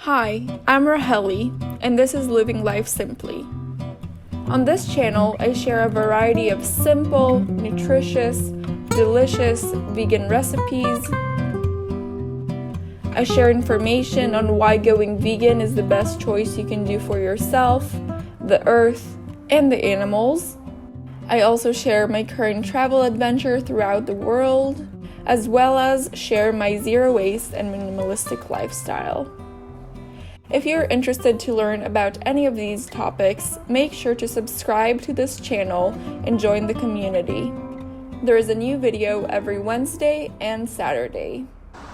Hi, I'm Raheli, and this is Living Life Simply. On this channel, I share a variety of simple, nutritious, delicious vegan recipes. I share information on why going vegan is the best choice you can do for yourself, the earth, and the animals. I also share my current travel adventure throughout the world, as well as share my zero waste and minimalistic lifestyle. If you're interested to learn about any of these topics, make sure to subscribe to this channel and join the community. There is a new video every Wednesday and Saturday.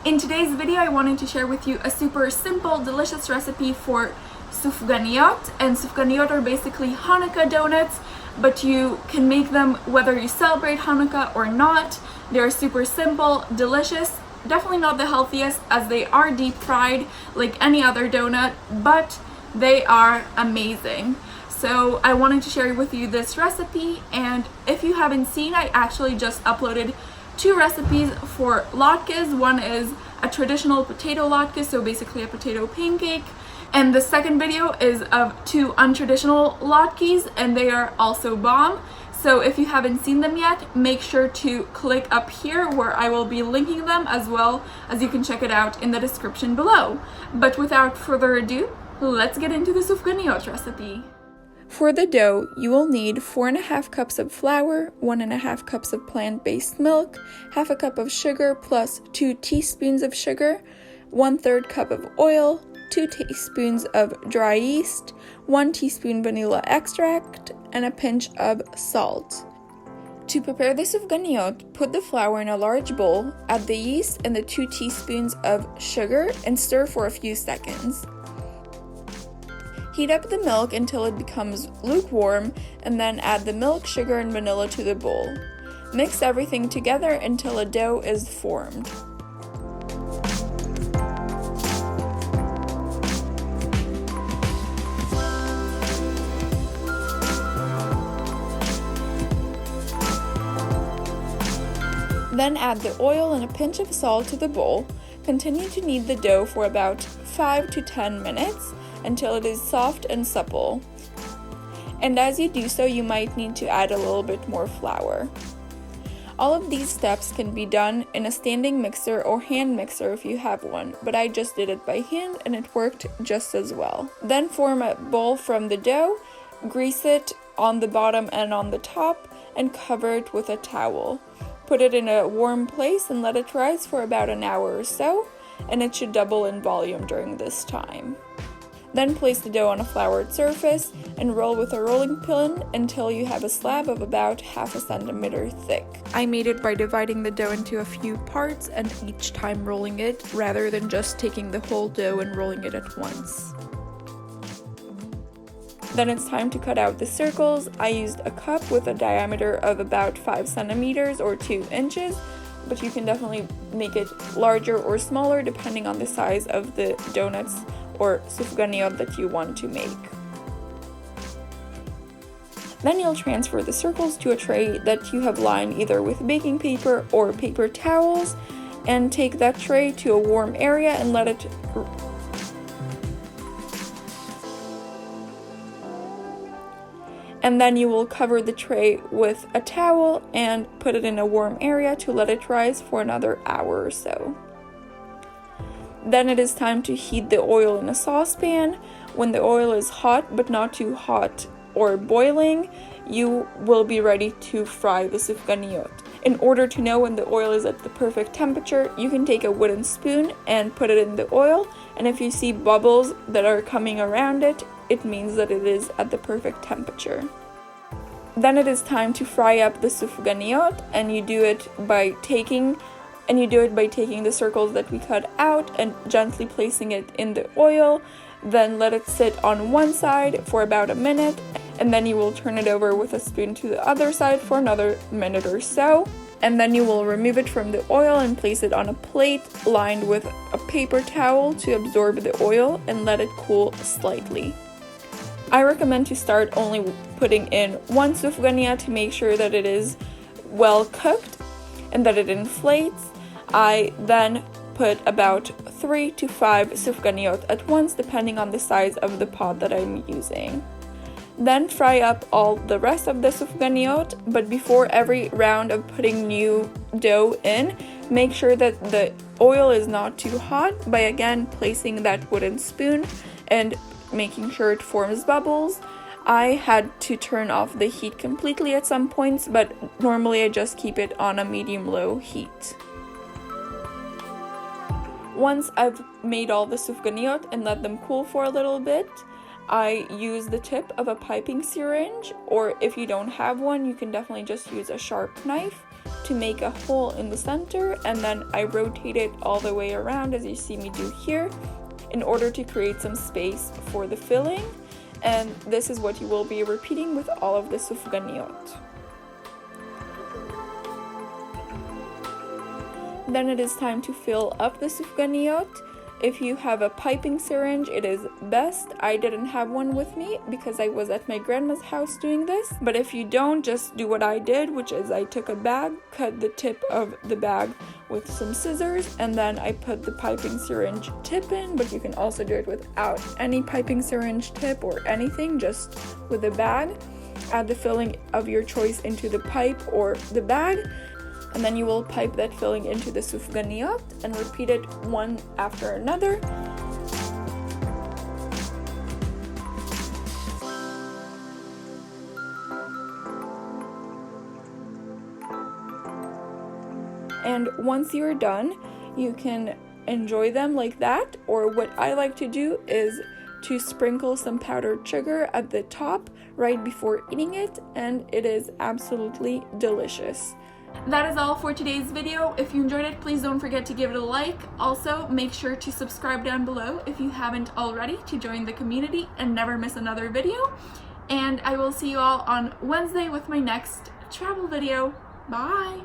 In today's video, I wanted to share with you a super simple, delicious recipe for Sufganiot. And Sufganiot are basically Hanukkah donuts, but you can make them whether you celebrate Hanukkah or not. They're super simple, delicious. Definitely not the healthiest as they are deep fried like any other donut, but they are amazing. So I wanted to share with you this recipe, and if you haven't seen, I actually just uploaded 2 recipes for latkes. One is a traditional potato latke, so basically a potato pancake, and the second video is of 2 untraditional latkes, and they are also bomb. So if you haven't seen them yet, make sure to click up here where I will be linking them, as well as you can check it out in the description below. But without further ado, let's get into the Sufganiot recipe. For the dough, you will need 4.5 cups of flour, 1.5 cups of plant-based milk, half a cup of sugar plus 2 teaspoons of sugar, 1/3 cup of oil, 2 teaspoons of dry yeast, 1 teaspoon vanilla extract, and a pinch of salt. To prepare the Sufganiot, put the flour in a large bowl, add the yeast and the 2 teaspoons of sugar, and stir for a few seconds. Heat up the milk until it becomes lukewarm, and then add the milk, sugar, and vanilla to the bowl. Mix everything together until a dough is formed. Then add the oil and a pinch of salt to the bowl. Continue to knead the dough for about 5 to 10 minutes until it is soft and supple. And as you do so, you might need to add a little bit more flour. All of these steps can be done in a standing mixer or hand mixer if you have one, but I just did it by hand and it worked just as well. Then form a bowl from the dough, grease it on the bottom and on the top, and cover it with a towel. Put it in a warm place and let it rise for about an hour or so, and it should double in volume during this time. Then place the dough on a floured surface and roll with a rolling pin until you have a slab of about 1/2 centimeter thick. I made it by dividing the dough into a few parts and each time rolling it, rather than just taking the whole dough and rolling it at once. Then it's time to cut out the circles. I used a cup with a diameter of about 5 centimeters or 2 inches, but you can definitely make it larger or smaller depending on the size of the donuts or Sufganiot that you want to make. Then you'll transfer the circles to a tray that you have lined either with baking paper or paper towels, and take that tray to a warm area and let it and then you will cover the tray with a towel and put it in a warm area to let it rise for another hour or so. Then it is time to heat the oil in a saucepan. When the oil is hot but not too hot or boiling, you will be ready to fry the Sufganiot. In order to know when the oil is at the perfect temperature, you can take a wooden spoon and put it in the oil, and if you see bubbles that are coming around it, it means that it is at the perfect temperature. Then it is time to fry up the Sufganiot, and you do it by taking the circles that we cut out and gently placing it in the oil. Then let it sit on one side for about a minute, and then you will turn it over with a spoon to the other side for another minute or so. And then you will remove it from the oil and place it on a plate lined with a paper towel to absorb the oil and let it cool slightly. I recommend to start only putting in 1 Sufganiot to make sure that it is well cooked and that it inflates. I then put about 3 to 5 Sufganiot at once, depending on the size of the pot that I'm using. Then fry up all the rest of the Sufganiot, but before every round of putting new dough in, make sure that the oil is not too hot by again placing that wooden spoon and making sure it forms bubbles. I had to turn off the heat completely at some points, but normally I just keep it on a medium-low heat. Once I've made all the Sufganiot and let them cool for a little bit, I use the tip of a piping syringe, or if you don't have one, you can definitely just use a sharp knife to make a hole in the center, and then I rotate it all the way around as you see me do here in order to create some space for the filling, and this is what you will be repeating with all of the Sufganiot. Then it is time to fill up the Sufganiot. If you have a piping syringe, it is best. I didn't have one with me because I was at my grandma's house doing this. But if you don't, just do what I did, which is I took a bag, cut the tip of the bag with some scissors, and then I put the piping syringe tip in, but you can also do it without any piping syringe tip or anything, just with a bag. Add the filling of your choice into the pipe or the bag, and then you will pipe that filling into the Sufganiot and repeat it one after another. And once you're done, you can enjoy them like that, or what I like to do is to sprinkle some powdered sugar at the top right before eating it, and it is absolutely delicious. That is all for today's video. If you enjoyed it, please don't forget to give it a like. Also, make sure to subscribe down below if you haven't already to join the community and never miss another video. And I will see you all on Wednesday with my next travel video. Bye!